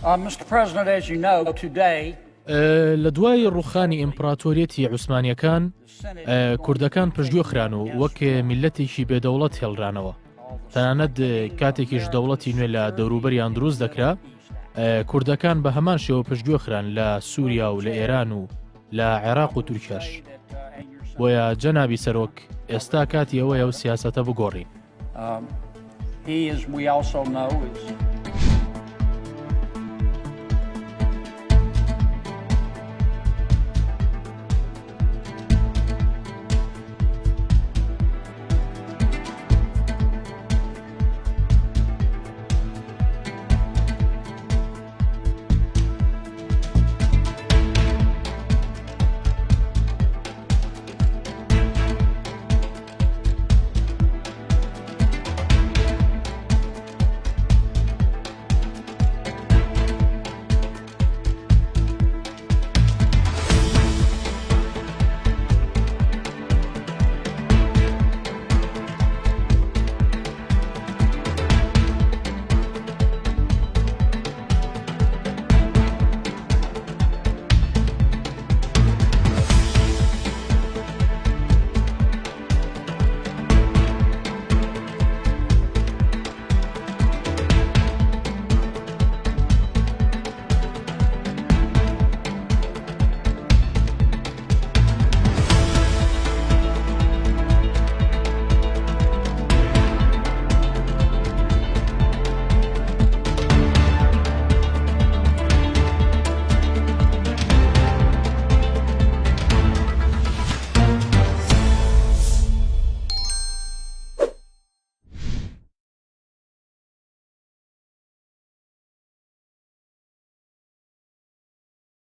Mr. President, as you know, today لە دوای ڕوخانی ئیمپراتۆریەتی عوسمانیەکان کوردەکان پشتگوێخران و وەک میلەتێکی بێدەوڵەت هێڵرانەوە. تەنانەت کاتێکیش دەوڵەتی نوێ لە دەوروبەریان دروست دەکرا، کوردەکان بە هەمان شێوە پشتگوێخران لە سووریا و لە ئێران و لە عێراق و تورکیاش. بۆیە جەنابی سەرۆک ئێستا کاتی ئەوەیە و سیاسەتە بگۆڕین. he, as we also know, is